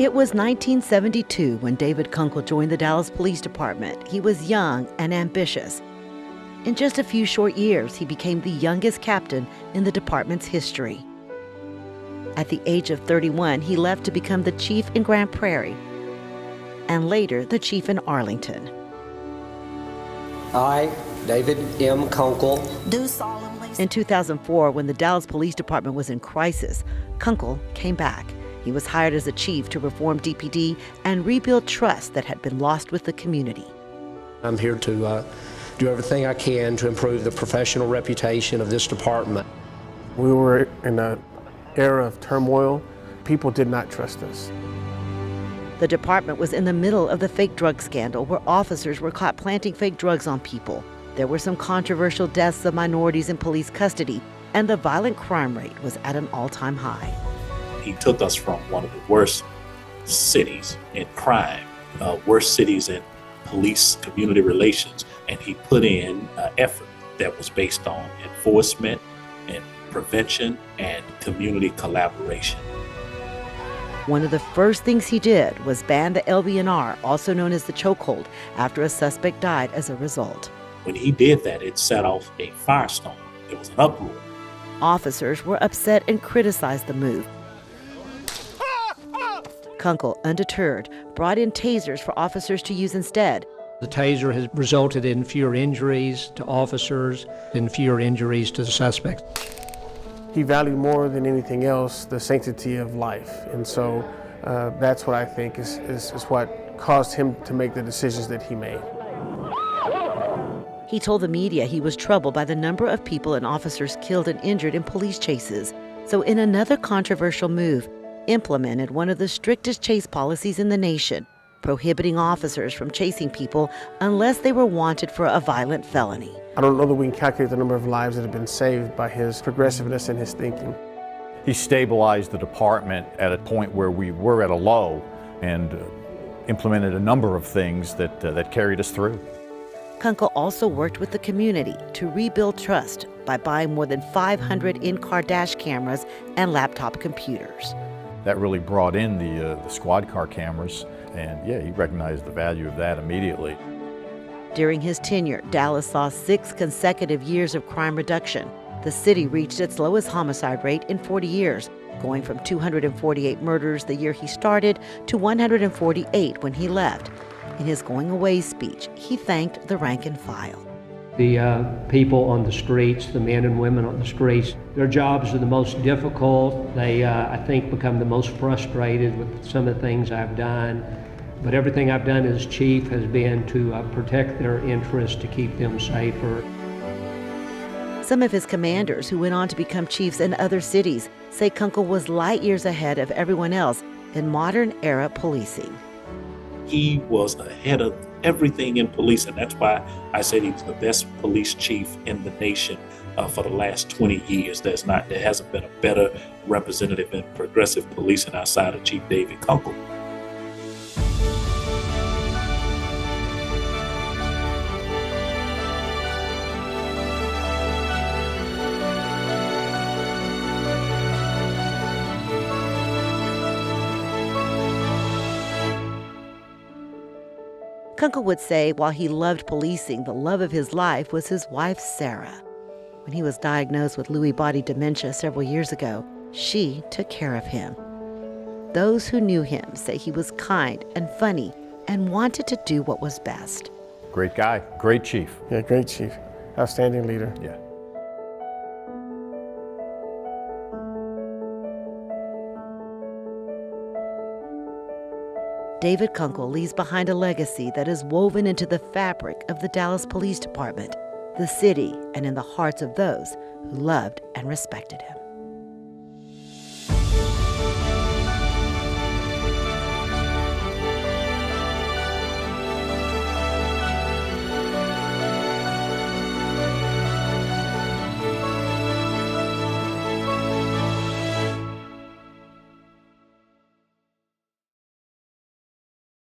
It was 1972 when David Kunkle joined the Dallas Police Department. He was young and ambitious. In just a few short years, he became the youngest captain in the department's history. At the age of 31, he left to become the chief in Grand Prairie, and later the chief in Arlington. I, David M. Kunkle, do solemnly. In 2004, when the Dallas Police Department was in crisis, Kunkle came back. He was hired as a chief to reform DPD and rebuild trust that had been lost with the community. I'm here to do everything I can to improve the professional reputation of this department. We were in an era of turmoil. People did not trust us. The department was in the middle of the fake drug scandal where officers were caught planting fake drugs on people. There were some controversial deaths of minorities in police custody, and the violent crime rate was at an all-time high. He took us from one of the worst cities in crime, worst cities in police community relations, and he put in an effort that was based on enforcement and prevention and community collaboration. One of the first things he did was ban the LBNR, also known as the chokehold, after a suspect died as a result. When he did that, it set off a firestorm. There was an uproar. Officers were upset and criticized the move. Kunkle, undeterred, brought in tasers for officers to use instead. The taser has resulted in fewer injuries to officers and fewer injuries to the suspects. He valued more than anything else the sanctity of life. And so that's what I think is what caused him to make the decisions that he made. He told the media he was troubled by the number of people and officers killed and injured in police chases. So in another controversial move, implemented one of the strictest chase policies in the nation, prohibiting officers from chasing people unless they were wanted for a violent felony. I don't know that we can calculate the number of lives that have been saved by his progressiveness and his thinking. He stabilized the department at a point where we were at a low and implemented a number of things that carried us through. Kunkle also worked with the community to rebuild trust by buying more than 500 in-car dash cameras and laptop computers. That really brought in the squad car cameras, and yeah, he recognized the value of that immediately. During his tenure, Dallas saw 6 consecutive years of crime reduction. The city reached its lowest homicide rate in 40 years, going from 248 murders the year he started to 148 when he left. In his going-away speech, he thanked the rank and file. The people on the streets, the men and women on the streets, their jobs are the most difficult. They, I think, become the most frustrated with some of the things I've done. But everything I've done as chief has been to protect their interests, to keep them safer. Some of his commanders who went on to become chiefs in other cities say Kunkle was light years ahead of everyone else in modern-era policing. He was ahead of everything in police, and that's why I said he was the best police chief in the nation for the last 20 years. There hasn't been a better representative in progressive policing outside of Chief David Kunkle. Kunkle would say while he loved policing, the love of his life was his wife, Sarah. When he was diagnosed with Lewy body dementia several years ago, she took care of him. Those who knew him say he was kind and funny and wanted to do what was best. Great guy, great chief. Yeah, great chief. Outstanding leader. Yeah. David Kunkle leaves behind a legacy that is woven into the fabric of the Dallas Police Department, the city, and in the hearts of those who loved and respected him.